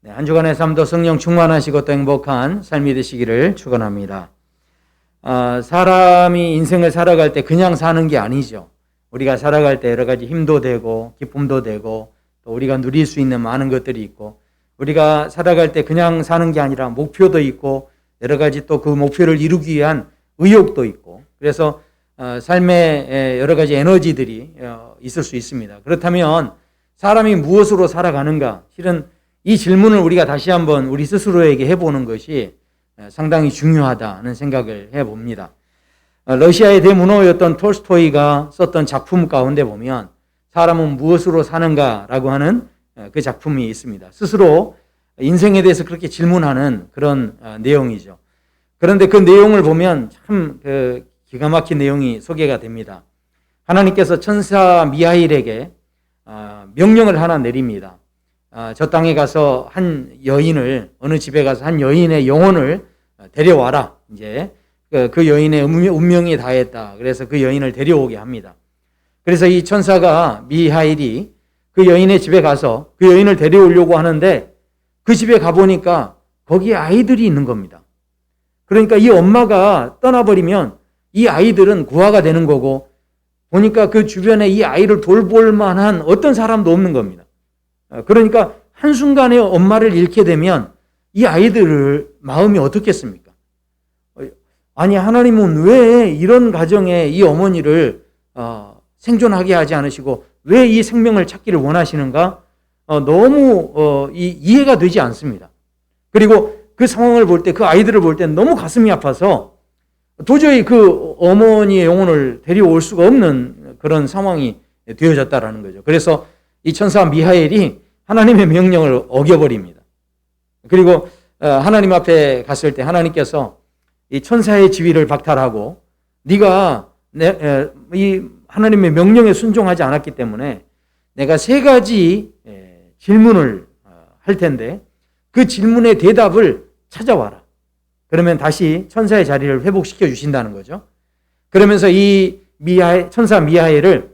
한 주간의 삶도 성령 충만하시고 또 행복한 삶이 되시기를 축원합니다. 사람이 인생을 살아갈 때 그냥 사는 게 아니죠. 우리가 살아갈 때 여러 가지 힘도 되고 기쁨도 되고 또 우리가 누릴 수 있는 많은 것들이 있고, 우리가 살아갈 때 그냥 사는 게 아니라 목표도 있고 여러 가지 또 그 목표를 이루기 위한 의욕도 있고, 그래서 삶에 여러 가지 에너지들이 있을 수 있습니다. 그렇다면 사람이 무엇으로 살아가는가? 실은 이 질문을 우리가 다시 한번 우리 스스로에게 해보는 것이 상당히 중요하다는 생각을 해봅니다. 러시아의 대문호였던 톨스토이가 썼던 작품 가운데 보면 사람은 무엇으로 사는가라고 하는 그 작품이 있습니다. 스스로 인생에 대해서 그렇게 질문하는 그런 내용이죠. 그런데 그 내용을 보면 참 기가 막힌 내용이 소개가 됩니다. 하나님께서 천사 미하일에게 명령을 하나 내립니다. 저 땅에 가서 한 여인을, 어느 집에 가서 한 여인의 영혼을 데려와라. 이제 그 여인의 운명이 다했다. 그래서 그 여인을 데려오게 합니다. 그래서 이 천사가 미하일이 그 여인의 집에 가서 그 여인을 데려오려고 하는데, 그 집에 가보니까 거기에 아이들이 있는 겁니다. 그러니까 이 엄마가 떠나버리면 이 아이들은 고아가 되는 거고, 보니까 그 주변에 이 아이를 돌볼 만한 어떤 사람도 없는 겁니다. 그러니까 한순간에 엄마를 잃게 되면 이 아이들을 마음이 어떻겠습니까? 아니, 하나님은 왜 이런 가정에 이 어머니를 생존하게 하지 않으시고 왜 이 생명을 찾기를 원하시는가? 너무 이해가 되지 않습니다. 그리고 그 상황을 볼 때, 그 아이들을 볼 때 너무 가슴이 아파서 도저히 그 어머니의 영혼을 데려올 수가 없는 그런 상황이 되어졌다라는 거죠. 그래서 이 천사 미하엘이 하나님의 명령을 어겨버립니다. 그리고 하나님 앞에 갔을 때 하나님께서 이 천사의 지위를 박탈하고, 네가 이 하나님의 명령에 순종하지 않았기 때문에 내가 3가지 질문을 할 텐데 그 질문의 대답을 찾아와라. 그러면 다시 천사의 자리를 회복시켜 주신다는 거죠. 그러면서 이 천사 미하엘을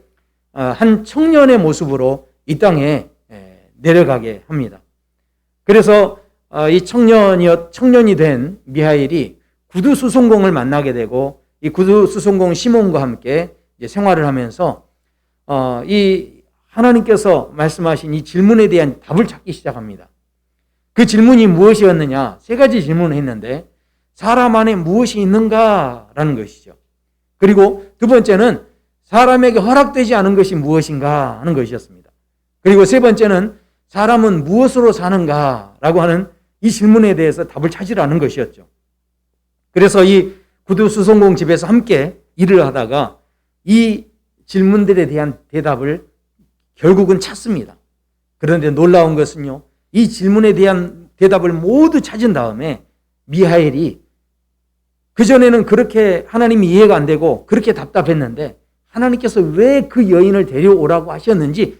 한 청년의 모습으로 이 땅에 내려가게 합니다. 그래서 이 청년이 된 미하엘이 구두 수송공을 만나게 되고, 이 구두 수송공 시몬과 함께 이제 생활을 하면서 이 하나님께서 말씀하신 이 질문에 대한 답을 찾기 시작합니다. 그 질문이 무엇이었느냐? 3가지 질문을 했는데, 사람 안에 무엇이 있는가라는 것이죠. 그리고 두 번째는 사람에게 허락되지 않은 것이 무엇인가 하는 것이었습니다. 그리고 3번째는 사람은 무엇으로 사는가라고 하는 이 질문에 대해서 답을 찾으라는 것이었죠. 그래서 이 구두 수송공 집에서 함께 일을 하다가 이 질문들에 대한 대답을 결국은 찾습니다. 그런데 놀라운 것은요, 이 질문에 대한 대답을 모두 찾은 다음에 미하엘이, 그전에는 그렇게 하나님이 이해가 안 되고 그렇게 답답했는데 하나님께서 왜 그 여인을 데려오라고 하셨는지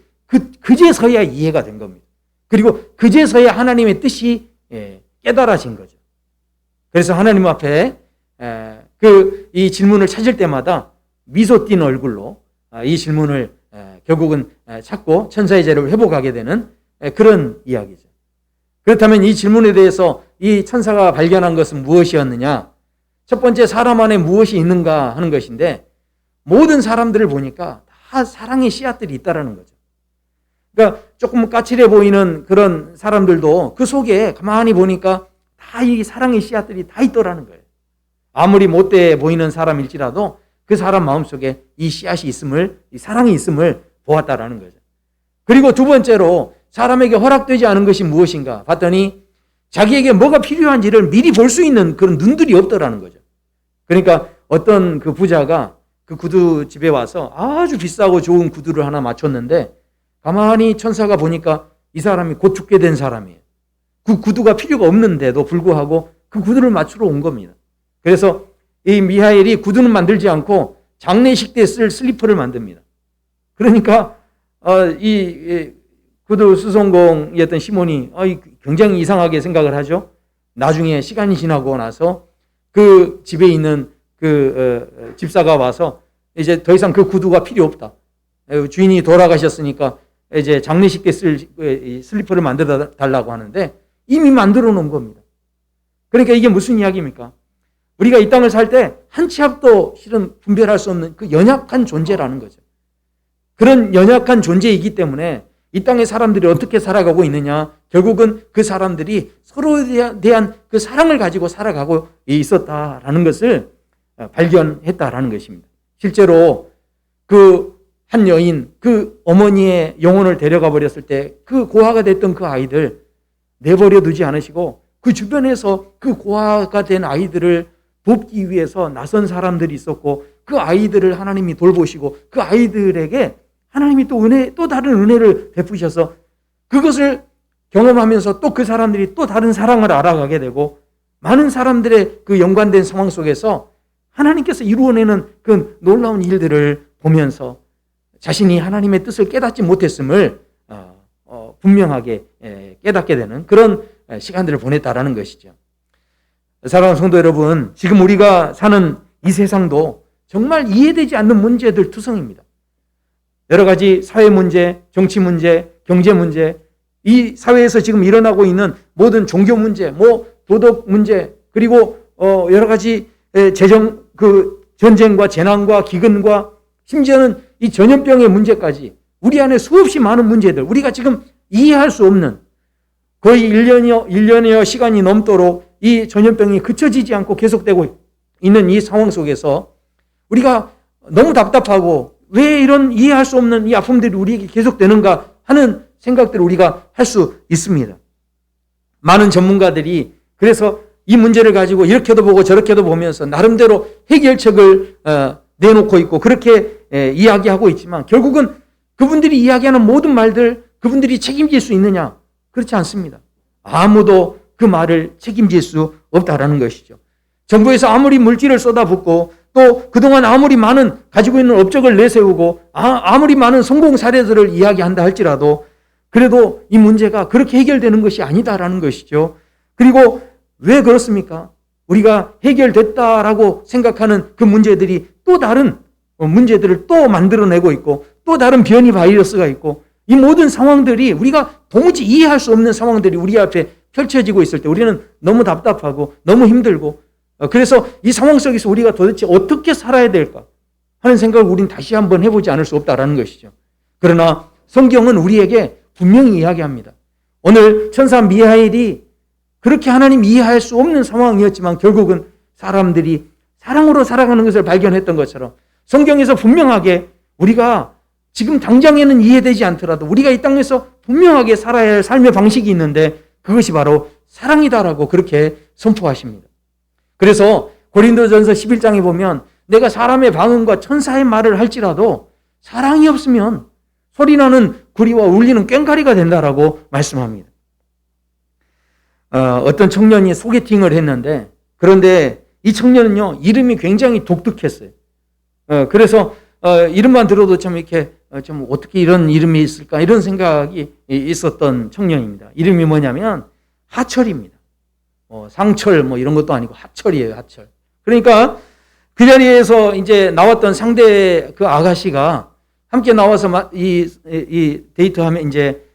그제서야 이해가 된 겁니다. 그리고 그제서야 하나님의 뜻이 깨달아진 거죠. 그래서 하나님 앞에 이 질문을 찾을 때마다 미소 띤 얼굴로 이 질문을 결국은 찾고 천사의 자리를 회복하게 되는 그런 이야기죠. 그렇다면 이 질문에 대해서 이 천사가 발견한 것은 무엇이었느냐? 첫 번째, 사람 안에 무엇이 있는가 하는 것인데, 모든 사람들을 보니까 다 사랑의 씨앗들이 있다라는 거죠. 그러니까 조금 까칠해 보이는 그런 사람들도 그 속에 가만히 보니까 다 이 사랑의 씨앗들이 다 있더라는 거예요. 아무리 못돼 보이는 사람일지라도 그 사람 마음속에 이 씨앗이 있음을, 이 사랑이 있음을 보았다라는 거죠. 그리고 두 번째로, 사람에게 허락되지 않은 것이 무엇인가 봤더니 자기에게 뭐가 필요한지를 미리 볼 수 있는 그런 눈들이 없더라는 거죠. 그러니까 어떤 그 부자가 그 구두 집에 와서 아주 비싸고 좋은 구두를 하나 맞췄는데, 가만히 천사가 보니까 이 사람이 곧 죽게 된 사람이에요. 그 구두가 필요가 없는데도 불구하고 그 구두를 맞추러 온 겁니다. 그래서 이 미하엘이 구두는 만들지 않고 장례식 때 쓸 슬리퍼를 만듭니다. 그러니까 이 구두 수송공이었던 시몬이 굉장히 이상하게 생각을 하죠. 나중에 시간이 지나고 나서 그 집에 있는 그 집사가 와서 이제 더 이상 그 구두가 필요 없다. 주인이 돌아가셨으니까 이제 장례식 때 쓸 슬리퍼를 만들어 달라고 하는데, 이미 만들어 놓은 겁니다. 그러니까 이게 무슨 이야기입니까? 우리가 이 땅을 살 때 한 치 앞도 실은 분별할 수 없는 그 연약한 존재라는 거죠. 그런 연약한 존재이기 때문에 이 땅의 사람들이 어떻게 살아가고 있느냐, 결국은 그 사람들이 서로에 대한 그 사랑을 가지고 살아가고 있었다라는 것을 발견했다라는 것입니다. 실제로 그 한 여인, 그 어머니의 영혼을 데려가 버렸을 때 그 고아가 됐던 그 아이들 내버려 두지 않으시고 그 주변에서 그 고아가 된 아이들을 돕기 위해서 나선 사람들이 있었고, 그 아이들을 하나님이 돌보시고 그 아이들에게 하나님이 또 다른 은혜를 베푸셔서 그것을 경험하면서 또 그 사람들이 또 다른 사랑을 알아가게 되고, 많은 사람들의 그 연관된 상황 속에서 하나님께서 이루어내는 그 놀라운 일들을 보면서 자신이 하나님의 뜻을 깨닫지 못했음을 분명하게 깨닫게 되는 그런 시간들을 보냈다라는 것이죠. 사랑하는 성도 여러분, 지금 우리가 사는 이 세상도 정말 이해되지 않는 문제들 투성입니다. 여러 가지 사회 문제, 정치 문제, 경제 문제, 이 사회에서 지금 일어나고 있는 모든 종교 문제, 도덕 문제, 그리고 여러 가지 재정, 전쟁과 재난과 기근과 심지어는 이 전염병의 문제까지 우리 안에 수없이 많은 문제들, 우리가 지금 이해할 수 없는, 거의 1년여 시간이 넘도록 이 전염병이 그쳐지지 않고 계속되고 있는 이 상황 속에서 우리가 너무 답답하고 왜 이런 이해할 수 없는 이 아픔들이 우리에게 계속되는가 하는 생각들을 우리가 할 수 있습니다. 많은 전문가들이 그래서 이 문제를 가지고 이렇게도 보고 저렇게도 보면서 나름대로 해결책을 내놓고 있고 그렇게 이야기하고 있지만, 결국은 그분들이 이야기하는 모든 말들 그분들이 책임질 수 있느냐? 그렇지 않습니다. 아무도 그 말을 책임질 수 없다라는 것이죠. 정부에서 아무리 물질을 쏟아붓고 또 그동안 아무리 많은 가지고 있는 업적을 내세우고 아무리 많은 성공 사례들을 이야기한다 할지라도 그래도 이 문제가 그렇게 해결되는 것이 아니다라는 것이죠. 그리고 왜 그렇습니까? 우리가 해결됐다라고 생각하는 그 문제들이 또 다른 문제들을 또 만들어내고 있고 또 다른 변이 바이러스가 있고, 이 모든 상황들이 우리가 도무지 이해할 수 없는 상황들이 우리 앞에 펼쳐지고 있을 때 우리는 너무 답답하고 너무 힘들고, 그래서 이 상황 속에서 우리가 도대체 어떻게 살아야 될까 하는 생각을 우리는 다시 한번 해보지 않을 수 없다라는 것이죠. 그러나 성경은 우리에게 분명히 이야기합니다. 오늘 천사 미하엘이 그렇게 하나님 이해할 수 없는 상황이었지만 결국은 사람들이 사랑으로 살아가는 것을 발견했던 것처럼 성경에서 분명하게 우리가 지금 당장에는 이해되지 않더라도 우리가 이 땅에서 분명하게 살아야 할 삶의 방식이 있는데 그것이 바로 사랑이다라고 그렇게 선포하십니다. 그래서 고린도전서 11장에 보면 내가 사람의 방언과 천사의 말을 할지라도 사랑이 없으면 소리나는 구리와 울리는 꽹과리가 된다라고 말씀합니다. 어떤 청년이 소개팅을 했는데, 그런데 이 청년은요 이름이 굉장히 독특했어요. 그래서 이름만 들어도 참 이렇게 좀 어떻게 이런 이름이 있을까 이런 생각이 있었던 청년입니다. 이름이 뭐냐면 하철입니다. 상철 이런 것도 아니고 하철이에요, 하철. 그러니까 그 자리에서 이제 나왔던 상대 그 아가씨가 함께 나와서 이 데이트하면 이제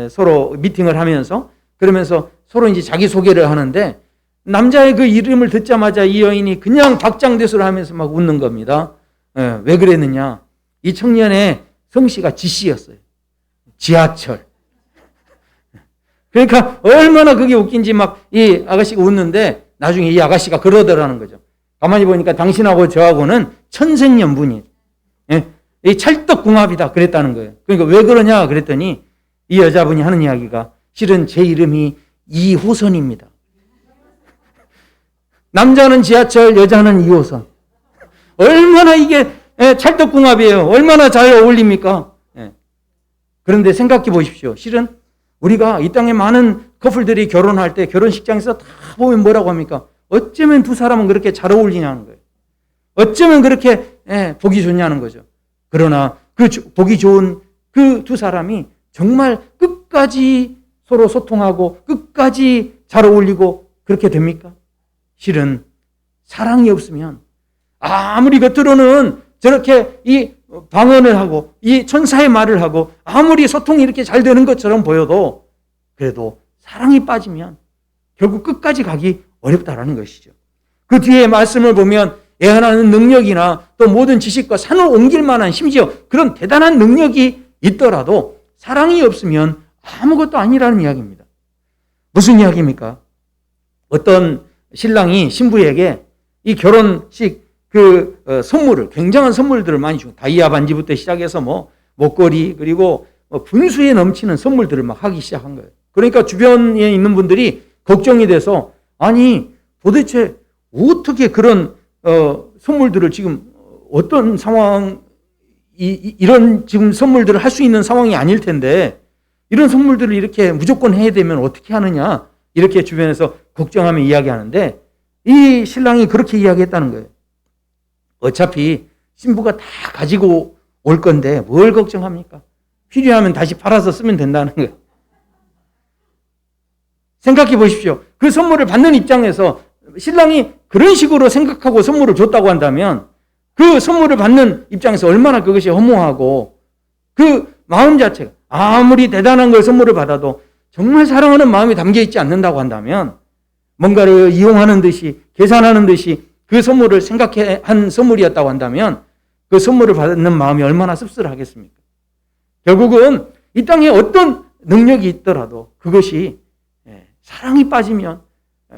서로 미팅을 하면서 그러면서 서로 이제 자기 소개를 하는데, 남자의 그 이름을 듣자마자 이 여인이 그냥 박장대소를 하면서 막 웃는 겁니다. 왜 그랬느냐? 이 청년의 성씨가 지씨였어요. 지하철. 그러니까 얼마나 그게 웃긴지 막 이 아가씨가 웃는데 나중에 이 아가씨가 그러더라는 거죠. 가만히 보니까 당신하고 저하고는 천생연분이에요. 이 찰떡궁합이다 그랬다는 거예요. 그러니까 왜 그러냐 그랬더니 이 여자분이 하는 이야기가 실은 제 이름이 이호선입니다. 남자는 지하철, 여자는 2호선. 얼마나 이게 찰떡궁합이에요. 얼마나 잘 어울립니까? 그런데 생각해 보십시오. 실은 우리가 이 땅에 많은 커플들이 결혼할 때 결혼식장에서 다 보면 뭐라고 합니까? 어쩌면 두 사람은 그렇게 잘 어울리냐는 거예요. 어쩌면 그렇게 보기 좋냐는 거죠. 그러나 그 보기 좋은 그 두 사람이 정말 끝까지 서로 소통하고 끝까지 잘 어울리고 그렇게 됩니까? 실은 사랑이 없으면 아무리 겉으로는 저렇게 이 방언을 하고 이 천사의 말을 하고 아무리 소통이 이렇게 잘 되는 것처럼 보여도 그래도 사랑이 빠지면 결국 끝까지 가기 어렵다라는 것이죠. 그 뒤에 말씀을 보면 애환하는 능력이나 또 모든 지식과 산을 옮길 만한 심지어 그런 대단한 능력이 있더라도 사랑이 없으면 아무것도 아니라는 이야기입니다. 무슨 이야기입니까? 어떤 신랑이 신부에게 이 결혼식 선물을, 굉장한 선물들을 많이 주고, 다이아 반지부터 시작해서 목걸이, 그리고 분수에 넘치는 선물들을 막 하기 시작한 거예요. 그러니까 주변에 있는 분들이 걱정이 돼서, 아니, 도대체 어떻게 그런, 선물들을 지금 어떤 상황, 이런 지금 선물들을 할 수 있는 상황이 아닐 텐데, 이런 선물들을 이렇게 무조건 해야 되면 어떻게 하느냐, 이렇게 주변에서 걱정하며 이야기하는데, 이 신랑이 그렇게 이야기했다는 거예요. 어차피 신부가 다 가지고 올 건데 뭘 걱정합니까? 필요하면 다시 팔아서 쓰면 된다는 거예요. 생각해 보십시오. 그 선물을 받는 입장에서 신랑이 그런 식으로 생각하고 선물을 줬다고 한다면 그 선물을 받는 입장에서 얼마나 그것이 허무하고, 그 마음 자체가 아무리 대단한 걸 선물을 받아도 정말 사랑하는 마음이 담겨 있지 않는다고 한다면, 뭔가를 이용하는 듯이, 계산하는 듯이 그 선물을 생각해 한 선물이었다고 한다면 그 선물을 받는 마음이 얼마나 씁쓸하겠습니까? 결국은 이 땅에 어떤 능력이 있더라도 그것이 사랑이 빠지면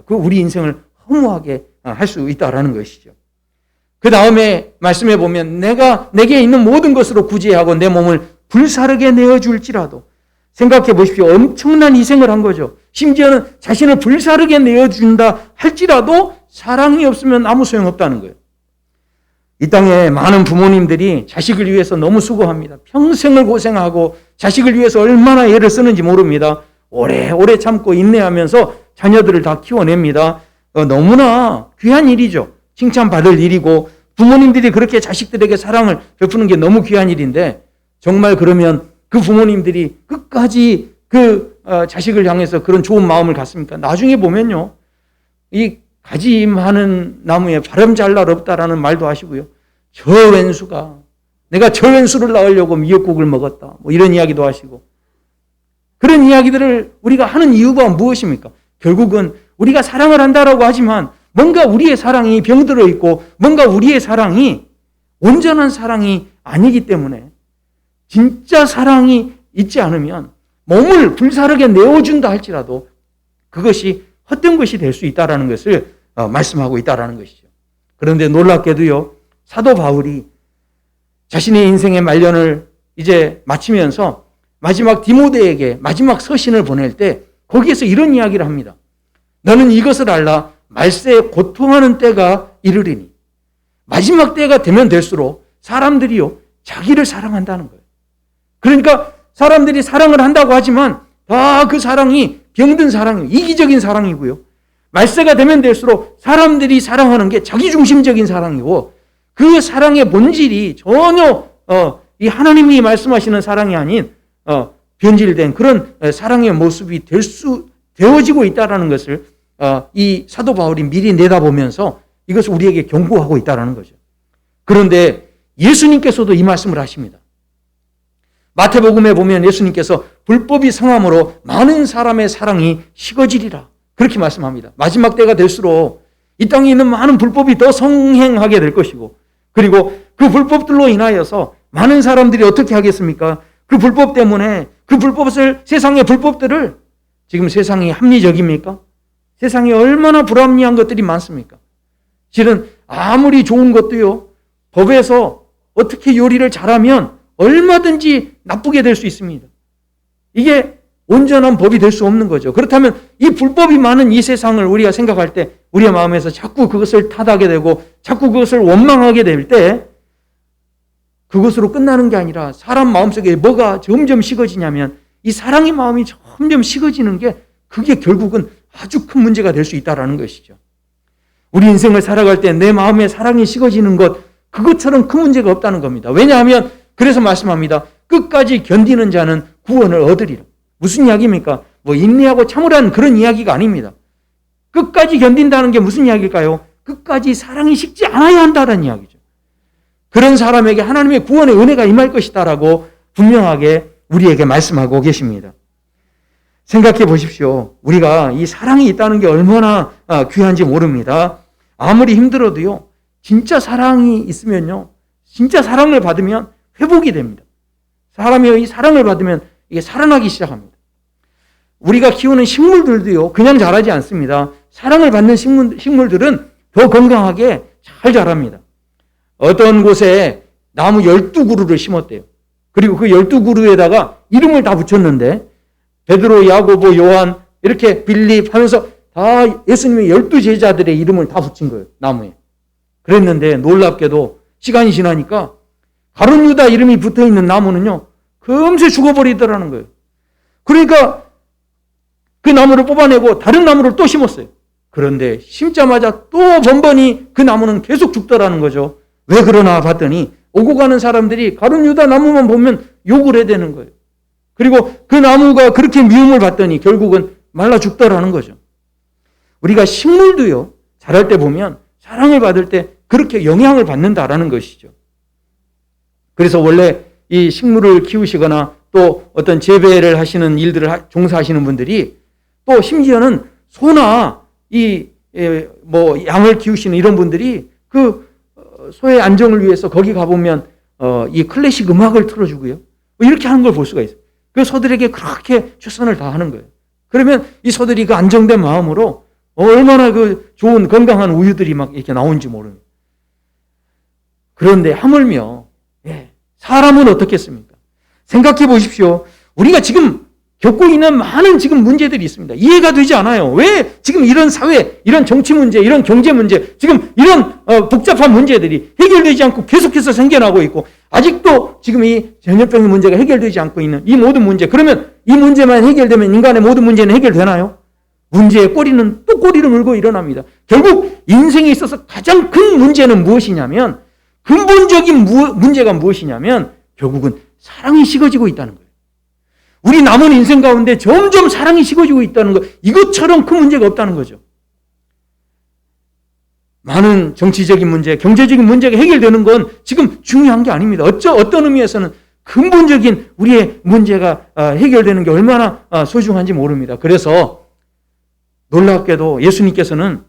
그 우리 인생을 허무하게 할 수 있다라는 것이죠. 그 다음에 말씀해 보면 내게 있는 모든 것으로 구제하고 내 몸을 불사르게 내어줄지라도, 생각해 보십시오. 엄청난 희생을 한 거죠. 심지어는 자신을 불사르게 내어준다 할지라도 사랑이 없으면 아무 소용없다는 거예요. 이 땅에 많은 부모님들이 자식을 위해서 너무 수고합니다. 평생을 고생하고 자식을 위해서 얼마나 애를 쓰는지 모릅니다. 오래 참고 인내하면서 자녀들을 다 키워냅니다. 너무나 귀한 일이죠. 칭찬받을 일이고, 부모님들이 그렇게 자식들에게 사랑을 베푸는 게 너무 귀한 일인데, 정말 그러면 그 부모님들이 끝까지 자식을 향해서 그런 좋은 마음을 갖습니까? 나중에 보면요, 이 가지 많은 나무에 바람 잘 날 없다라는 말도 하시고요. 저 왼수가, 내가 저 왼수를 낳으려고 미역국을 먹었다, 이런 이야기도 하시고, 그런 이야기들을 우리가 하는 이유가 무엇입니까? 결국은 우리가 사랑을 한다라고 하지만 뭔가 우리의 사랑이 병들어 있고, 뭔가 우리의 사랑이 온전한 사랑이 아니기 때문에, 진짜 사랑이 있지 않으면 몸을 불사르게 내어준다 할지라도 그것이 헛된 것이 될 수 있다는 것을 말씀하고 있다는 것이죠. 그런데 놀랍게도요, 사도 바울이 자신의 인생의 말년을 이제 마치면서 마지막 디모데에게 마지막 서신을 보낼 때 거기에서 이런 이야기를 합니다. 너는 이것을 알라. 말세에 고통하는 때가 이르리니. 마지막 때가 되면 될수록 사람들이요, 자기를 사랑한다는 거예요. 그러니까 사람들이 사랑을 한다고 하지만 다 그 사랑이 병든 사랑이에요. 이기적인 사랑이고요. 말세가 되면 될수록 사람들이 사랑하는 게 자기중심적인 사랑이고, 그 사랑의 본질이 전혀 이 하나님이 말씀하시는 사랑이 아닌 변질된 그런 사랑의 모습이 되어지고 있다는 것을 이 사도 바울이 미리 내다보면서 이것을 우리에게 경고하고 있다는 거죠. 그런데 예수님께서도 이 말씀을 하십니다. 마태복음에 보면 예수님께서 불법이 성함으로 많은 사람의 사랑이 식어지리라, 그렇게 말씀합니다. 마지막 때가 될수록 이 땅에 있는 많은 불법이 더 성행하게 될 것이고, 그리고 그 불법들로 인하여서 많은 사람들이 어떻게 하겠습니까? 그 불법 때문에 세상의 불법들을, 지금 세상이 합리적입니까? 세상에 얼마나 불합리한 것들이 많습니까? 실은 아무리 좋은 것도요, 법에서 어떻게 요리를 잘하면 얼마든지 나쁘게 될 수 있습니다. 이게 온전한 법이 될 수 없는 거죠. 그렇다면 이 불법이 많은 이 세상을 우리가 생각할 때 우리의 마음에서 자꾸 그것을 탓하게 되고 자꾸 그것을 원망하게 될 때 그것으로 끝나는 게 아니라 사람 마음속에 뭐가 점점 식어지냐면 이 사랑의 마음이 점점 식어지는 게, 그게 결국은 아주 큰 문제가 될 수 있다는 것이죠. 우리 인생을 살아갈 때 내 마음에 사랑이 식어지는 것, 그것처럼 큰 문제가 없다는 겁니다. 왜냐하면 그래서 말씀합니다. 끝까지 견디는 자는 구원을 얻으리라. 무슨 이야기입니까? 인내하고 참으라는 그런 이야기가 아닙니다. 끝까지 견딘다는 게 무슨 이야기일까요? 끝까지 사랑이 식지 않아야 한다는 이야기죠. 그런 사람에게 하나님의 구원의 은혜가 임할 것이다라고 분명하게 우리에게 말씀하고 계십니다. 생각해 보십시오. 우리가 이 사랑이 있다는 게 얼마나 귀한지 모릅니다. 아무리 힘들어도요, 진짜 사랑이 있으면요, 진짜 사랑을 받으면 회복이 됩니다. 사람이 이 사랑을 받으면 이게 살아나기 시작합니다. 우리가 키우는 식물들도요, 그냥 자라지 않습니다. 사랑을 받는 식물들은 더 건강하게 잘 자랍니다. 어떤 곳에 나무 12그루를 심었대요. 그리고 그 12그루에다가 이름을 다 붙였는데, 베드로, 야고보, 요한, 이렇게 빌립 하면서 다 예수님의 12제자들의 이름을 다 붙인 거예요, 나무에. 그랬는데 놀랍게도 시간이 지나니까 가룟 유다 이름이 붙어있는 나무는요, 금세 죽어버리더라는 거예요. 그러니까 그 나무를 뽑아내고 다른 나무를 또 심었어요. 그런데 심자마자 또 번번이 그 나무는 계속 죽더라는 거죠. 왜 그러나 봤더니 오고 가는 사람들이 가룟 유다 나무만 보면 욕을 해야 되는 거예요. 그리고 그 나무가 그렇게 미움을 받더니 결국은 말라 죽더라는 거죠. 우리가 식물도요, 자랄 때 보면 사랑을 받을 때 그렇게 영향을 받는다라는 것이죠. 그래서 원래 이 식물을 키우시거나 또 어떤 재배를 하시는 일들을 종사하시는 분들이 또 심지어는 소나 양을 키우시는 이런 분들이 그 소의 안정을 위해서 거기 가보면 이 클래식 음악을 틀어주고요, 이렇게 하는 걸 볼 수가 있어요. 그 소들에게 그렇게 최선을 다하는 거예요. 그러면 이 소들이 그 안정된 마음으로 얼마나 그 좋은 건강한 우유들이 막 이렇게 나오는지 모릅니다. 그런데 하물며 사람은 어떻겠습니까? 생각해 보십시오. 우리가 지금 겪고 있는 많은 지금 문제들이 있습니다. 이해가 되지 않아요. 왜 지금 이런 사회, 이런 정치 문제, 이런 경제 문제, 지금 이런 복잡한 문제들이 해결되지 않고 계속해서 생겨나고 있고, 아직도 지금 이 전염병의 문제가 해결되지 않고 있는 이 모든 문제, 그러면 이 문제만 해결되면 인간의 모든 문제는 해결되나요? 문제의 꼬리는 또 꼬리를 물고 일어납니다. 결국 인생에 있어서 가장 큰 문제는 무엇이냐면, 근본적인 문제가 무엇이냐면 결국은 사랑이 식어지고 있다는 거예요. 우리 남은 인생 가운데 점점 사랑이 식어지고 있다는 것, 이것처럼 큰 문제가 없다는 거죠. 많은 정치적인 문제, 경제적인 문제가 해결되는 건 지금 중요한 게 아닙니다. 어떤 의미에서는 근본적인 우리의 문제가 해결되는 게 얼마나 소중한지 모릅니다. 그래서 놀랍게도 예수님께서는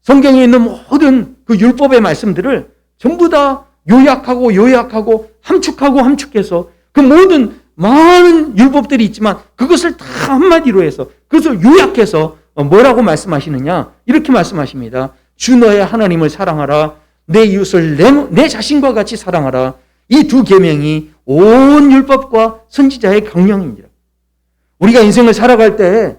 성경에 있는 모든 그 율법의 말씀들을 전부 다 요약하고 함축해서 그 모든 많은 율법들이 있지만 그것을 다 한마디로 해서 그것을 요약해서 뭐라고 말씀하시느냐, 이렇게 말씀하십니다. 주 너의 하나님을 사랑하라, 내 이웃을 내 자신과 같이 사랑하라. 이 두 계명이 온 율법과 선지자의 강령입니다. 우리가 인생을 살아갈 때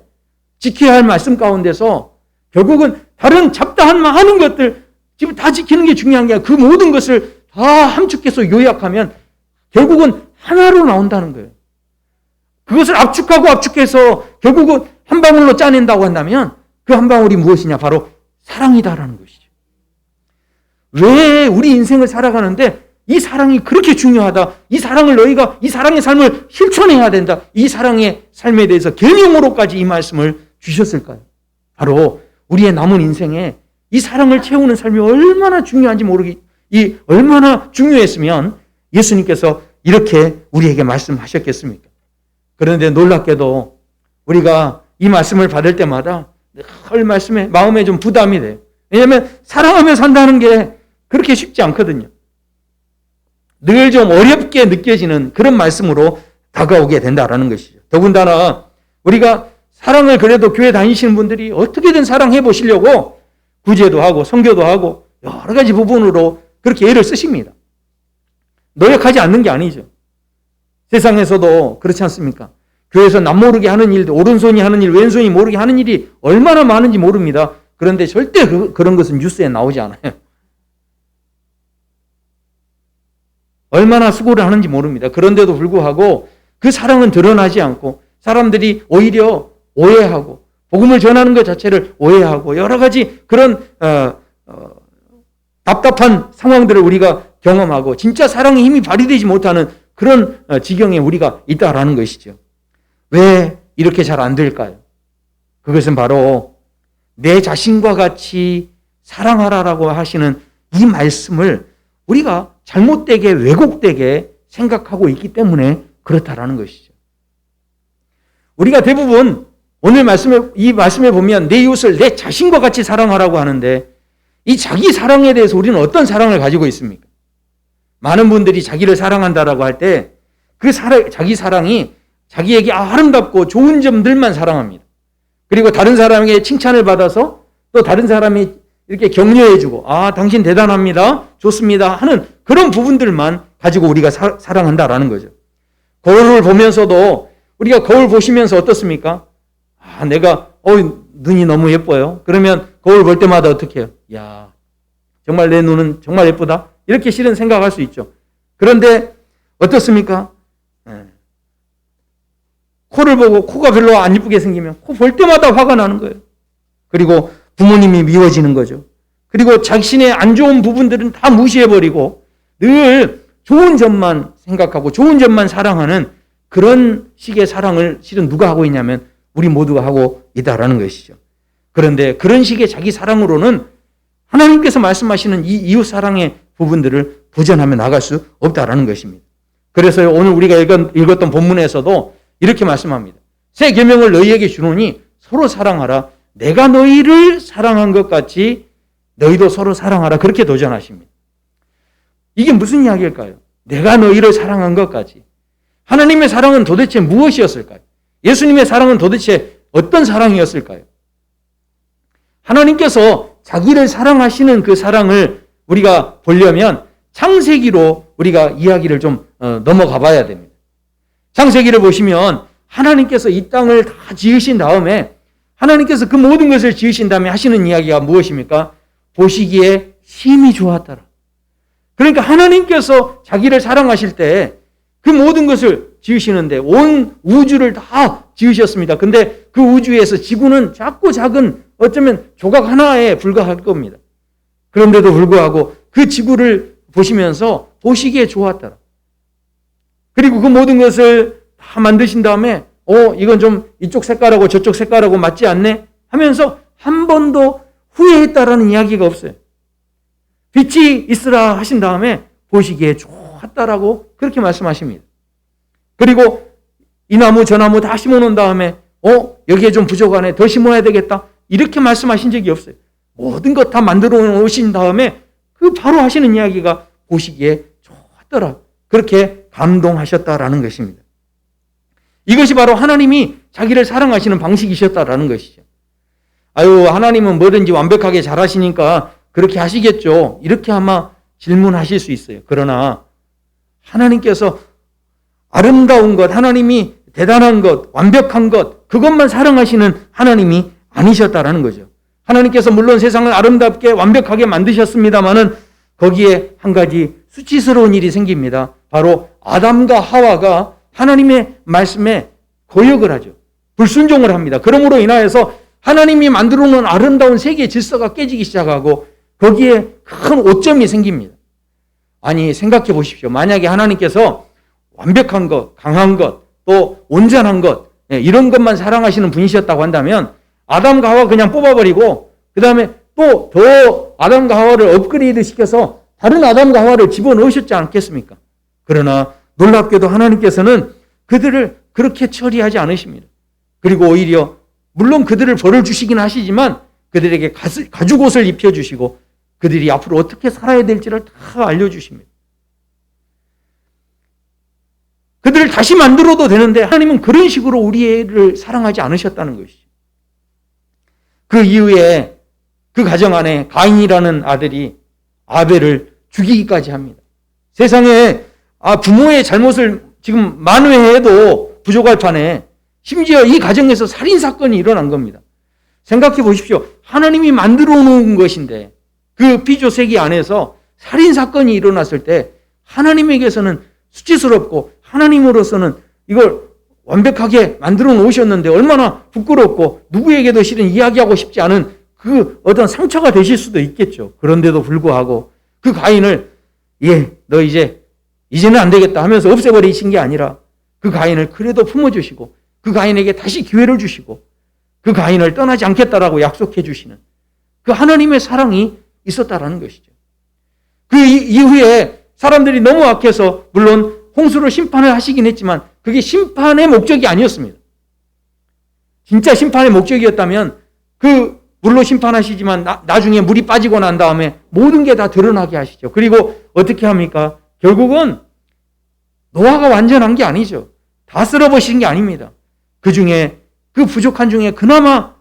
지켜야 할 말씀 가운데서 결국은 다른 잡다한 많은 것들 지금 다 지키는 게 중요한 게 아니라 그 모든 것을 다 함축해서 요약하면 결국은 하나로 나온다는 거예요. 그것을 압축해서 결국은 한 방울로 짜낸다고 한다면 그 한 방울이 무엇이냐? 바로 사랑이다라는 것이죠. 왜 우리 인생을 살아가는데 이 사랑이 그렇게 중요하다, 이 사랑을 너희가 이 사랑의 삶을 실천해야 된다, 이 사랑의 삶에 대해서 계명으로까지 이 말씀을 주셨을까요? 바로 우리의 남은 인생에 이 사랑을 채우는 삶이 얼마나 중요한지 얼마나 중요했으면 예수님께서 이렇게 우리에게 말씀하셨겠습니까? 그런데 놀랍게도 우리가 이 말씀을 받을 때마다 늘 말씀에 마음에 좀 부담이 돼요. 왜냐하면 사랑하며 산다는 게 그렇게 쉽지 않거든요. 늘 좀 어렵게 느껴지는 그런 말씀으로 다가오게 된다라는 것이죠. 더군다나 우리가 사랑을 그래도 교회 다니시는 분들이 어떻게든 사랑해 보시려고 구제도 하고 선교도 하고 여러 가지 부분으로 그렇게 애를 쓰십니다. 노력하지 않는 게 아니죠. 세상에서도 그렇지 않습니까? 교회에서 남모르게 하는 일들, 오른손이 하는 일, 왼손이 모르게 하는 일이 얼마나 많은지 모릅니다. 그런데 절대 그런 것은 뉴스에 나오지 않아요. 얼마나 수고를 하는지 모릅니다. 그런데도 불구하고 그 사랑은 드러나지 않고 사람들이 오히려 오해하고 복음을 전하는 것 자체를 오해하고 여러 가지 그런 답답한 상황들을 우리가 경험하고 진짜 사랑의 힘이 발휘되지 못하는 그런 지경에 우리가 있다라는 것이죠. 왜 이렇게 잘 안 될까요? 그것은 바로 내 자신과 같이 사랑하라라고 하시는 이 말씀을 우리가 잘못되게 왜곡되게 생각하고 있기 때문에 그렇다라는 것이죠. 우리가 대부분 오늘 이 말씀에 보면 내 이웃을 내 자신과 같이 사랑하라고 하는데 이 자기 사랑에 대해서 우리는 어떤 사랑을 가지고 있습니까? 많은 분들이 자기를 사랑한다라고 할 때 그 자기 사랑이 자기에게 아름답고 좋은 점들만 사랑합니다. 그리고 다른 사람에게 칭찬을 받아서 또 다른 사람이 이렇게 격려해주고 당신 대단합니다. 좋습니다. 하는 그런 부분들만 가지고 우리가 사랑한다라는 거죠. 거울을 보면서도 우리가 거울 보시면서 어떻습니까? 내가 눈이 너무 예뻐요. 그러면 거울 볼 때마다 어떻게 해요? 야, 정말 내 눈은 정말 예쁘다. 이렇게 실은 생각할 수 있죠. 그런데 어떻습니까? 코를 보고 코가 별로 안 예쁘게 생기면 코 볼 때마다 화가 나는 거예요. 그리고 부모님이 미워지는 거죠. 그리고 자신의 안 좋은 부분들은 다 무시해버리고 늘 좋은 점만 생각하고 좋은 점만 사랑하는 그런 식의 사랑을 실은 누가 하고 있냐면 우리 모두가 하고 있다라는 것이죠. 그런데 그런 식의 자기 사랑으로는 하나님께서 말씀하시는 이 이웃 사랑의 부분들을 보전하며 나갈 수 없다라는 것입니다. 그래서 오늘 우리가 읽었던 본문에서도 이렇게 말씀합니다. 새 계명을 너희에게 주노니 서로 사랑하라. 내가 너희를 사랑한 것 같이 너희도 서로 사랑하라. 그렇게 도전하십니다. 이게 무슨 이야기일까요? 내가 너희를 사랑한 것까지. 하나님의 사랑은 도대체 무엇이었을까요? 예수님의 사랑은 도대체 어떤 사랑이었을까요? 하나님께서 자기를 사랑하시는 그 사랑을 우리가 보려면 창세기로 우리가 이야기를 좀 넘어가 봐야 됩니다. 창세기를 보시면 하나님께서 이 땅을 다 지으신 다음에 하나님께서 그 모든 것을 지으신 다음에 하시는 이야기가 무엇입니까? 보시기에 심히 좋았더라. 그러니까 하나님께서 자기를 사랑하실 때 그 모든 것을 지으시는데 온 우주를 다 지으셨습니다. 근데 그 우주에서 지구는 작고 작은 어쩌면 조각 하나에 불과할 겁니다. 그런데도 불구하고 그 지구를 보시면서 보시기에 좋았더라. 그리고 그 모든 것을 다 만드신 다음에 이건 좀 이쪽 색깔하고 저쪽 색깔하고 맞지 않네 하면서 한 번도 후회했다라는 이야기가 없어요. 빛이 있으라 하신 다음에 보시기에 좋았다라고 그렇게 말씀하십니다. 그리고 이 나무 저 나무 다 심어놓은 다음에 여기에 좀 부족하네 더 심어야 되겠다 이렇게 말씀하신 적이 없어요. 모든 것 다 만들어 놓으신 다음에 그 바로 하시는 이야기가 보시기에 좋았더라. 그렇게 감동하셨다라는 것입니다. 이것이 바로 하나님이 자기를 사랑하시는 방식이셨다라는 것이죠. 하나님은 뭐든지 완벽하게 잘하시니까 그렇게 하시겠죠. 이렇게 아마 질문하실 수 있어요. 그러나 하나님께서 아름다운 것, 하나님이 대단한 것, 완벽한 것, 그것만 사랑하시는 하나님이 아니셨다라는 거죠. 하나님께서 물론 세상을 아름답게 완벽하게 만드셨습니다마는 거기에 한 가지 수치스러운 일이 생깁니다. 바로 아담과 하와가 하나님의 말씀에 거역을 하죠. 불순종을 합니다. 그러므로 인하여서 하나님이 만들어 놓은 아름다운 세계 질서가 깨지기 시작하고 거기에 큰 오점이 생깁니다. 아니 생각해 보십시오. 만약에 하나님께서 완벽한 것, 강한 것, 또 온전한 것 이런 것만 사랑하시는 분이셨다고 한다면 아담과 하와 그냥 뽑아버리고 그 다음에 또 더 아담과 하와를 업그레이드 시켜서 다른 아담과 하와를 집어넣으셨지 않겠습니까? 그러나 놀랍게도 하나님께서는 그들을 그렇게 처리하지 않으십니다. 그리고 오히려 물론 그들을 벌을 주시긴 하시지만 그들에게 가죽옷을 입혀주시고 그들이 앞으로 어떻게 살아야 될지를 다 알려주십니다. 그들을 다시 만들어도 되는데 하나님은 그런 식으로 우리를 사랑하지 않으셨다는 것이죠. 그 이후에 그 가정 안에 가인이라는 아들이 아벨을 죽이기까지 합니다. 세상에 부모의 잘못을 지금 만회해도 부족할 판에 심지어 이 가정에서 살인사건이 일어난 겁니다. 생각해 보십시오. 하나님이 만들어 놓은 것인데 그 피조세계 안에서 살인사건이 일어났을 때 하나님에게서는 수치스럽고 하나님으로서는 이걸 완벽하게 만들어 놓으셨는데 얼마나 부끄럽고 누구에게도 실은 이야기하고 싶지 않은 그 어떤 상처가 되실 수도 있겠죠. 그런데도 불구하고 그 가인을 너 이제는 안 되겠다 하면서 없애버리신 게 아니라 그 가인을 그래도 품어주시고 그 가인에게 다시 기회를 주시고 그 가인을 떠나지 않겠다라고 약속해 주시는 그 하나님의 사랑이 있었다라는 것이죠. 그 이후에 사람들이 너무 악해서 물론 홍수로 심판을 하시긴 했지만 그게 심판의 목적이 아니었습니다. 진짜 심판의 목적이었다면 그 물로 심판하시지만 나중에 물이 빠지고 난 다음에 모든 게 다 드러나게 하시죠. 그리고 어떻게 합니까? 결국은 노아가 완전한 게 아니죠. 다 쓸어버리신 게 아닙니다. 그 중에 그 부족한 중에 그나마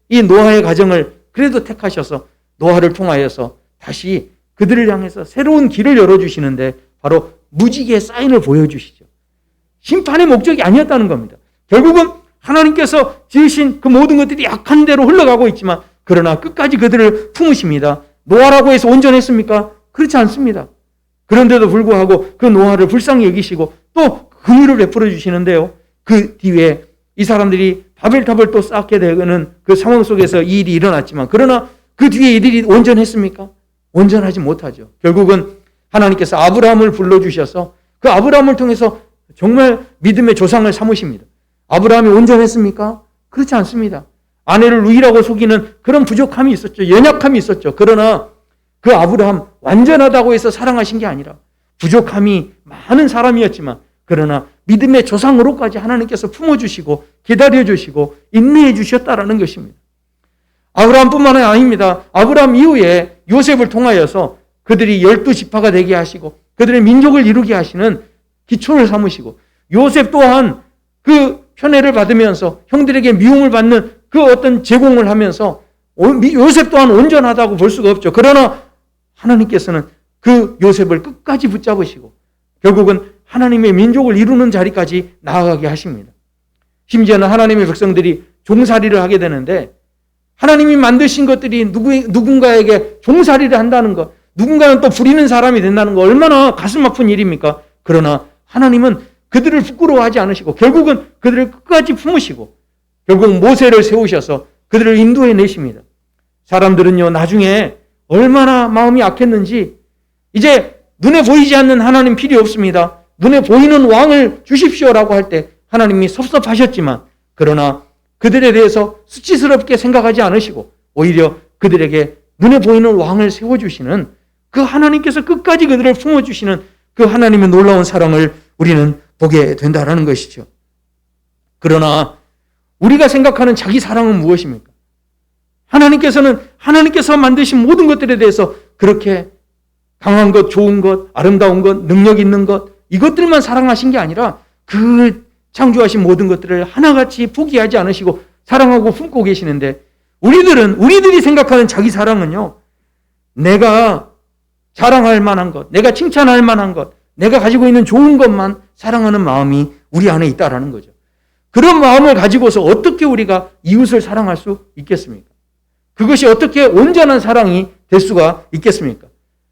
이 노아의 가정을 그래도 택하셔서 노아를 통하여서 다시 그들을 향해서 새로운 길을 열어주시는데 바로 무지개의 사인을 보여주시죠. 심판의 목적이 아니었다는 겁니다. 결국은 하나님께서 지으신 그 모든 것들이 약한 대로 흘러가고 있지만 그러나 끝까지 그들을 품으십니다. 노아라고 해서 온전했습니까? 그렇지 않습니다. 그런데도 불구하고 그 노아를 불쌍히 여기시고 또 긍휼을 베풀어 주시는데요. 그 뒤에 이 사람들이 바벨탑을 또 쌓게 되는 그 상황 속에서 이 일이 일어났지만 그러나 그 뒤에 이들이 온전했습니까? 온전하지 못하죠. 결국은 하나님께서 아브라함을 불러주셔서 그 아브라함을 통해서 정말 믿음의 조상을 삼으십니다. 아브라함이 온전했습니까? 그렇지 않습니다. 아내를 루이라고 속이는 그런 부족함이 있었죠. 연약함이 있었죠. 그러나 그 아브라함 완전하다고 해서 사랑하신 게 아니라 부족함이 많은 사람이었지만 그러나 믿음의 조상으로까지 하나님께서 품어주시고 기다려주시고 인내해 주셨다라는 것입니다. 아브라함뿐만 아닙니다. 아브라함 이후에 요셉을 통하여서 그들이 12지파가 되게 하시고 그들의 민족을 이루게 하시는 기초를 삼으시고 요셉 또한 그 편애를 받으면서 형들에게 미움을 받는 그 어떤 제공을 하면서 요셉 또한 온전하다고 볼 수가 없죠. 그러나 하나님께서는 그 요셉을 끝까지 붙잡으시고 결국은 하나님의 민족을 이루는 자리까지 나아가게 하십니다. 심지어는 하나님의 백성들이 종살이를 하게 되는데 하나님이 만드신 것들이 누군가에게 종살이를 한다는 것, 누군가는 또 부리는 사람이 된다는 것 얼마나 가슴 아픈 일입니까? 그러나 하나님은 그들을 부끄러워하지 않으시고 결국은 그들을 끝까지 품으시고 결국 모세를 세우셔서 그들을 인도해 내십니다. 사람들은요 나중에 얼마나 마음이 악했는지 이제 눈에 보이지 않는 하나님 필요 없습니다. 눈에 보이는 왕을 주십시오라고 할 때 하나님이 섭섭하셨지만 그러나 그들에 대해서 수치스럽게 생각하지 않으시고 오히려 그들에게 눈에 보이는 왕을 세워주시는 그 하나님께서 끝까지 그들을 품어주시는 그 하나님의 놀라운 사랑을 우리는 보게 된다는 것이죠. 그러나 우리가 생각하는 자기 사랑은 무엇입니까? 하나님께서는 하나님께서 만드신 모든 것들에 대해서 그렇게 강한 것, 좋은 것, 아름다운 것, 능력 있는 것 이것들만 사랑하신 게 아니라 그 창조하신 모든 것들을 하나같이 포기하지 않으시고 사랑하고 품고 계시는데 우리들이 생각하는 자기 사랑은요 내가 자랑할 만한 것, 내가 칭찬할 만한 것, 내가 가지고 있는 좋은 것만 사랑하는 마음이 우리 안에 있다라는 거죠. 그런 마음을 가지고서 어떻게 우리가 이웃을 사랑할 수 있겠습니까? 그것이 어떻게 온전한 사랑이 될 수가 있겠습니까?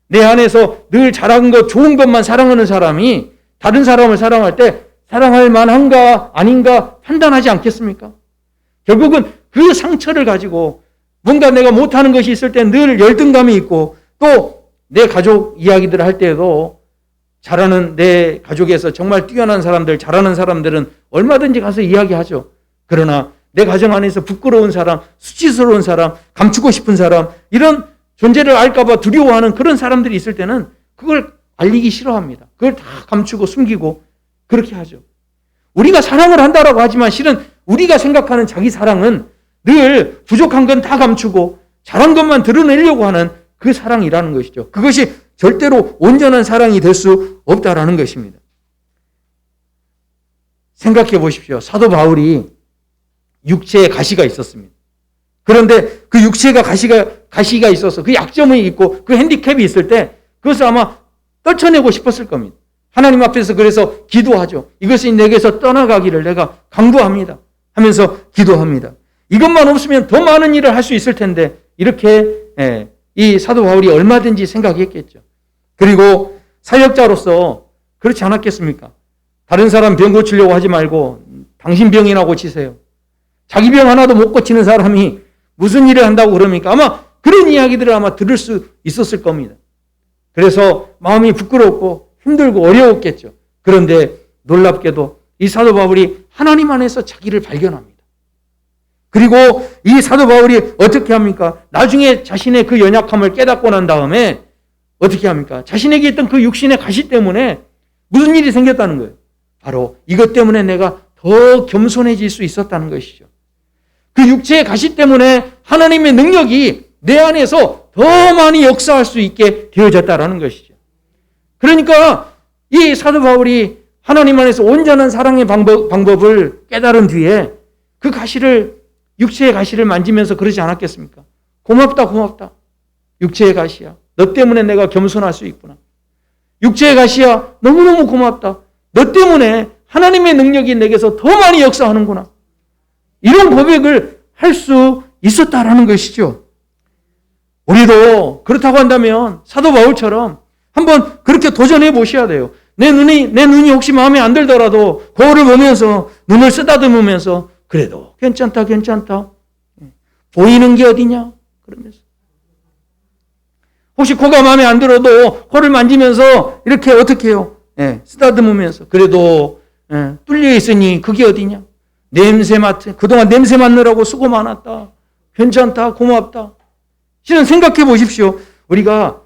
내 안에서 늘 잘한 것, 좋은 것만 사랑하는 사람이 다른 사람을 사랑할 때 사랑할 만한가 아닌가 판단하지 않겠습니까? 결국은 그 상처를 가지고 뭔가 내가 못하는 것이 있을 때 늘 열등감이 있고 또 내 가족 이야기들을 할 때에도 잘하는 내 가족에서 정말 뛰어난 사람들, 잘하는 사람들은 얼마든지 가서 이야기하죠. 그러나 내 가정 안에서 부끄러운 사람, 수치스러운 사람, 감추고 싶은 사람 이런 존재를 알까봐 두려워하는 그런 사람들이 있을 때는 그걸 알리기 싫어합니다. 그걸 다 감추고 숨기고 그렇게 하죠. 우리가 사랑을 한다라고 하지만 실은 우리가 생각하는 자기 사랑은 늘 부족한 건 다 감추고 잘한 것만 드러내려고 하는 그 사랑이라는 것이죠. 그것이 절대로 온전한 사랑이 될 수 없다라는 것입니다. 생각해 보십시오. 사도 바울이 육체에 가시가 있었습니다. 그런데 그 육체가 가시가 있어서 그 약점이 있고 그 핸디캡이 있을 때 그것을 아마 떨쳐내고 싶었을 겁니다. 하나님 앞에서 그래서 기도하죠. 이것이 내게서 떠나가기를 내가 강구합니다. 하면서 기도합니다. 이것만 없으면 더 많은 일을 할 수 있을 텐데 이렇게 이 사도 바울이 얼마든지 생각했겠죠. 그리고 사역자로서 그렇지 않았겠습니까? 다른 사람 병 고치려고 하지 말고 당신 병이나 고치세요. 자기 병 하나도 못 고치는 사람이 무슨 일을 한다고 그럽니까? 아마 그런 이야기들을 아마 들을 수 있었을 겁니다. 그래서 마음이 부끄럽고 힘들고 어려웠겠죠. 그런데 놀랍게도 이 사도 바울이 하나님 안에서 자기를 발견합니다. 그리고 이 사도 바울이 어떻게 합니까? 나중에 자신의 그 연약함을 깨닫고 난 다음에 어떻게 합니까? 자신에게 있던 그 육신의 가시 때문에 무슨 일이 생겼다는 거예요. 바로 이것 때문에 내가 더 겸손해질 수 있었다는 것이죠. 그 육체의 가시 때문에 하나님의 능력이 내 안에서 더 많이 역사할 수 있게 되어졌다라는 것이죠. 그러니까 이 사도 바울이 하나님 안에서 온전한 사랑의 방법을 깨달은 뒤에 그 가시를, 육체의 가시를 만지면서 그러지 않았겠습니까? 고맙다, 고맙다. 육체의 가시야. 너 때문에 내가 겸손할 수 있구나. 육체의 가시야. 너무너무 고맙다. 너 때문에 하나님의 능력이 내게서 더 많이 역사하는구나. 이런 고백을 할 수 있었다라는 것이죠. 우리도 그렇다고 한다면 사도 바울처럼 한번 그렇게 도전해 보셔야 돼요. 내 눈이 혹시 마음에 안 들더라도 거울을 보면서 눈을 쓰다듬으면서 그래도 괜찮다, 괜찮다. 보이는 게 어디냐? 그러면서. 혹시 코가 마음에 안 들어도 코를 만지면서 이렇게 어떻게 해요? 쓰다듬으면서 그래도 뚫려 있으니 그게 어디냐? 그동안 냄새 맡느라고 수고 많았다. 괜찮다, 고맙다. 실은 생각해 보십시오. 우리가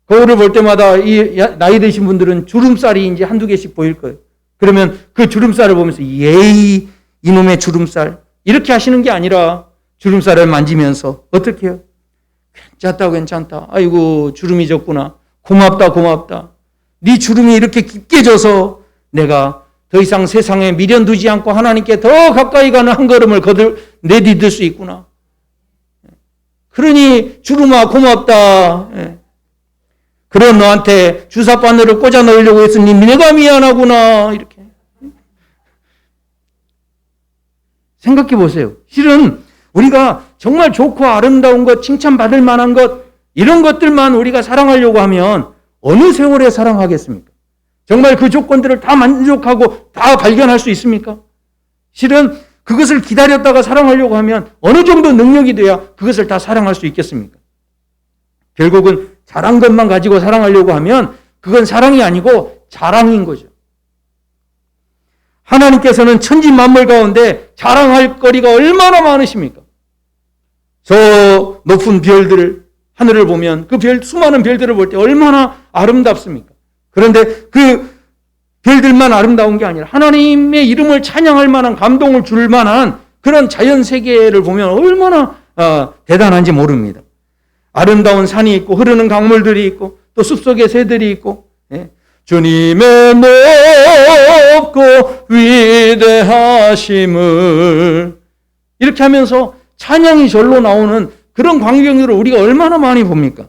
거울을 볼 때마다 이 나이 드신 분들은 주름살이 이제 한두 개씩 보일 거예요. 그러면 그 주름살을 보면서 예이 이놈의 주름살 이렇게 하시는 게 아니라 주름살을 만지면서 어떻게 해요? 괜찮다, 괜찮다. 아이고 주름이 졌구나. 고맙다, 고맙다. 네 주름이 이렇게 깊게 져서 내가 더 이상 세상에 미련 두지 않고 하나님께 더 가까이 가는 한 걸음을 내디딜 수 있구나. 그러니 주름아 고맙다. 그런 너한테 주사바늘을 꽂아 넣으려고 했으니 내가 미안하구나. 이렇게 생각해 보세요. 실은 우리가 정말 좋고 아름다운 것, 칭찬받을 만한 것, 이런 것들만 우리가 사랑하려고 하면 어느 세월에 사랑하겠습니까? 정말 그 조건들을 다 만족하고 다 발견할 수 있습니까? 실은 그것을 기다렸다가 사랑하려고 하면 어느 정도 능력이 돼야 그것을 다 사랑할 수 있겠습니까? 결국은 잘한 것만 가지고 사랑하려고 하면 그건 사랑이 아니고 자랑인 거죠. 하나님께서는 천지 만물 가운데 자랑할 거리가 얼마나 많으십니까? 저 높은 별들을, 하늘을 보면 그 수많은 별들을 볼 때 얼마나 아름답습니까? 그런데 그 별들만 아름다운 게 아니라 하나님의 이름을 찬양할 만한, 감동을 줄 만한 그런 자연 세계를 보면 얼마나 대단한지 모릅니다. 아름다운 산이 있고 흐르는 강물들이 있고 또 숲속에 새들이 있고, 주님의 높고 위대하심을 이렇게 하면서 찬양이 절로 나오는 그런 광경들을 우리가 얼마나 많이 봅니까?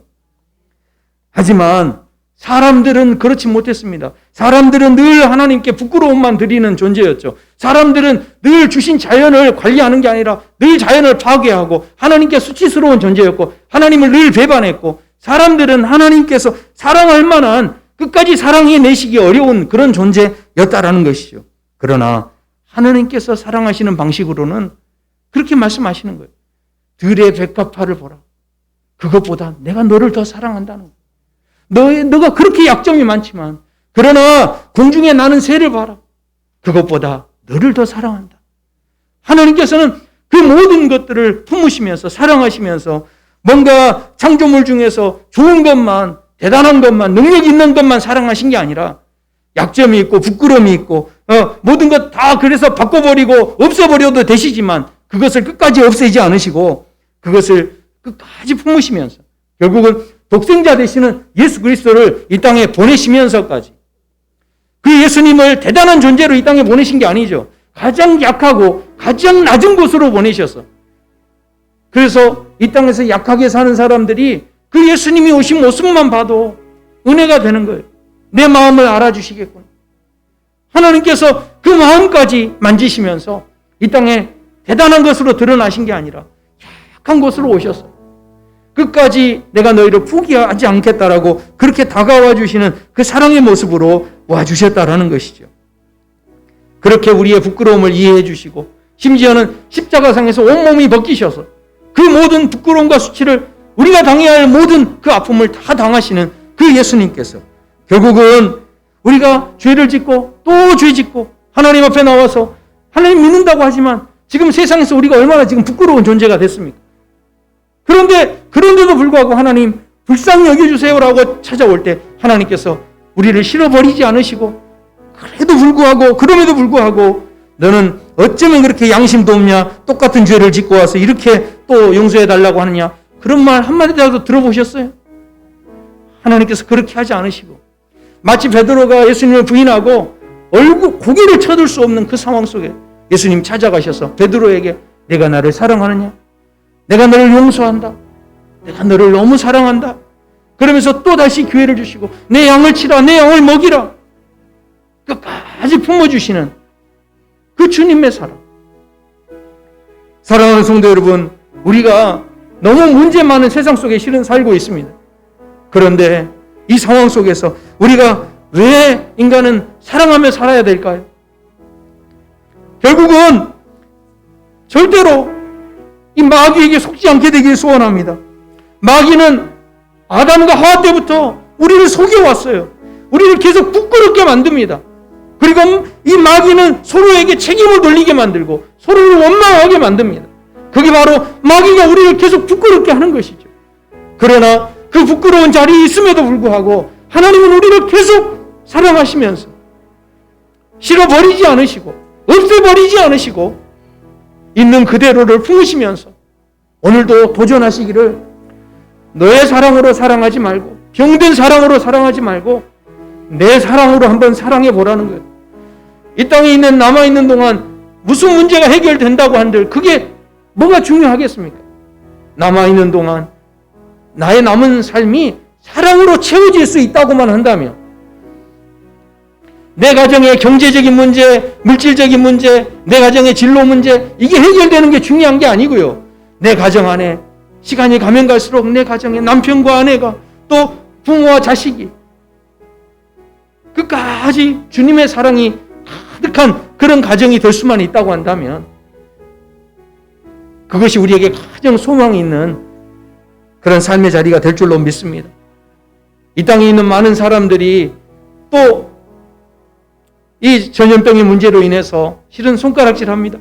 하지만 사람들은 그렇지 못했습니다. 사람들은 늘 하나님께 부끄러움만 드리는 존재였죠. 사람들은 늘 주신 자연을 관리하는 게 아니라 늘 자연을 파괴하고 하나님께 수치스러운 존재였고 하나님을 늘 배반했고, 사람들은 하나님께서 사랑할 만한, 끝까지 사랑해내시기 어려운 그런 존재였다라는 것이죠. 그러나 하나님께서 사랑하시는 방식으로는 그렇게 말씀하시는 거예요. 들의 백합화를 보라. 그것보다 내가 너를 더 사랑한다는 거예요. 너가 그렇게 약점이 많지만, 그러나 공중에 나는 새를 봐라. 그것보다 너를 더 사랑한다. 하나님께서는 그 모든 것들을 품으시면서 사랑하시면서 뭔가 창조물 중에서 좋은 것만, 대단한 것만, 능력 있는 것만 사랑하신 게 아니라 약점이 있고 부끄러움이 있고 모든 것 다 그래서 바꿔버리고 없애버려도 되시지만 그것을 끝까지 없애지 않으시고 그것을 끝까지 품으시면서 결국은 독생자 되시는 예수 그리스도를 이 땅에 보내시면서까지, 그 예수님을 대단한 존재로 이 땅에 보내신 게 아니죠. 가장 약하고 가장 낮은 곳으로 보내셔서, 그래서 이 땅에서 약하게 사는 사람들이 그 예수님이 오신 모습만 봐도 은혜가 되는 거예요. 내 마음을 알아주시겠구나. 하나님께서 그 마음까지 만지시면서 이 땅에 대단한 것으로 드러나신 게 아니라 약한 곳으로 오셔서 끝까지 내가 너희를 포기하지 않겠다라고 그렇게 다가와 주시는 그 사랑의 모습으로 와주셨다라는 것이죠. 그렇게 우리의 부끄러움을 이해해 주시고 심지어는 십자가상에서 온몸이 벗기셔서 그 모든 부끄러움과 수치를, 우리가 당해야 할 모든 그 아픔을 다 당하시는 그 예수님께서 결국은 우리가 죄를 짓고 또 죄 짓고 하나님 앞에 나와서 하나님 믿는다고 하지만 지금 세상에서 우리가 얼마나 지금 부끄러운 존재가 됐습니까? 그런데도 불구하고 하나님 불쌍히 여겨주세요라고 찾아올 때 하나님께서 우리를 실어버리지 않으시고 그럼에도 불구하고 너는 어쩌면 그렇게 양심도 없냐? 똑같은 죄를 짓고 와서 이렇게 또 용서해 달라고 하느냐? 그런 말 한마디라도 들어보셨어요? 하나님께서 그렇게 하지 않으시고 마치 베드로가 예수님을 부인하고 고개를 쳐들 수 없는 그 상황 속에 예수님 찾아가셔서 베드로에게 내가 나를 사랑하느냐? 내가 너를 용서한다. 내가 너를 너무 사랑한다. 그러면서 또 다시 기회를 주시고 내 양을 치라. 내 양을 먹이라. 끝까지 품어주시는 그 주님의 사랑. 사랑하는 성도 여러분, 우리가 너무 문제 많은 세상 속에 실은 살고 있습니다. 그런데 이 상황 속에서 우리가 왜 인간은 사랑하며 살아야 될까요? 결국은 절대로 이 마귀에게 속지 않게 되길 소원합니다. 마귀는 아담과 하와 때부터 우리를 속여왔어요. 우리를 계속 부끄럽게 만듭니다. 그리고 이 마귀는 서로에게 책임을 돌리게 만들고 서로를 원망하게 만듭니다. 그게 바로 마귀가 우리를 계속 부끄럽게 하는 것이죠. 그러나 그 부끄러운 자리에 있음에도 불구하고 하나님은 우리를 계속 사랑하시면서 싫어버리지 않으시고 없애버리지 않으시고 있는 그대로를 품으시면서 오늘도 도전하시기를 너의 사랑으로 사랑하지 말고 병든 사랑으로 사랑하지 말고 내 사랑으로 한번 사랑해 보라는 거예요. 이 땅에 있는 남아있는 동안 무슨 문제가 해결된다고 한들 그게 뭐가 중요하겠습니까? 남아있는 동안 나의 남은 삶이 사랑으로 채워질 수 있다고만 한다면 내 가정의 경제적인 문제, 물질적인 문제, 내 가정의 진로 문제 이게 해결되는 게 중요한 게 아니고요. 내 가정 안에 시간이 가면 갈수록 내 가정에 남편과 아내가 또 부모와 자식이 끝까지 주님의 사랑이 가득한 그런 가정이 될 수만 있다고 한다면 그것이 우리에게 가장 소망이 있는 그런 삶의 자리가 될 줄로 믿습니다. 이 땅에 있는 많은 사람들이 또 이 전염병의 문제로 인해서 실은 손가락질합니다.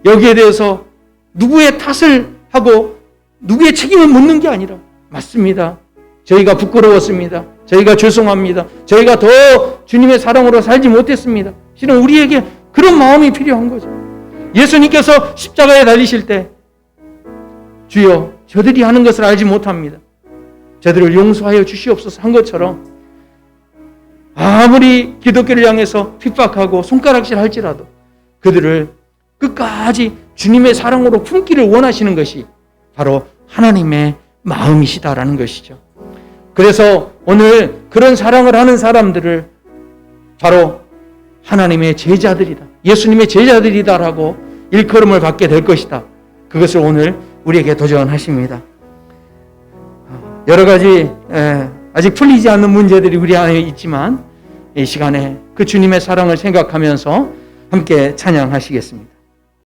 여기에 대해서 누구의 탓을 하고 누구의 책임을 묻는 게 아니라 맞습니다. 저희가 부끄러웠습니다. 저희가 죄송합니다. 저희가 더 주님의 사랑으로 살지 못했습니다. 실은 우리에게 그런 마음이 필요한 거죠. 예수님께서 십자가에 달리실 때 주여 저들이 하는 것을 알지 못합니다. 저들을 용서하여 주시옵소서 한 것처럼 아무리 기독교를 향해서 핍박하고 손가락질 할지라도 그들을 끝까지 주님의 사랑으로 품기를 원하시는 것이 바로 하나님의 마음이시다라는 것이죠. 그래서 오늘 그런 사랑을 하는 사람들을 바로 하나님의 제자들이다, 예수님의 제자들이다라고 일컬음을 받게 될 것이다. 그것을 오늘 우리에게 도전하십니다. 여러 가지 아직 풀리지 않는 문제들이 우리 안에 있지만 이 시간에 그 주님의 사랑을 생각하면서 함께 찬양하시겠습니다.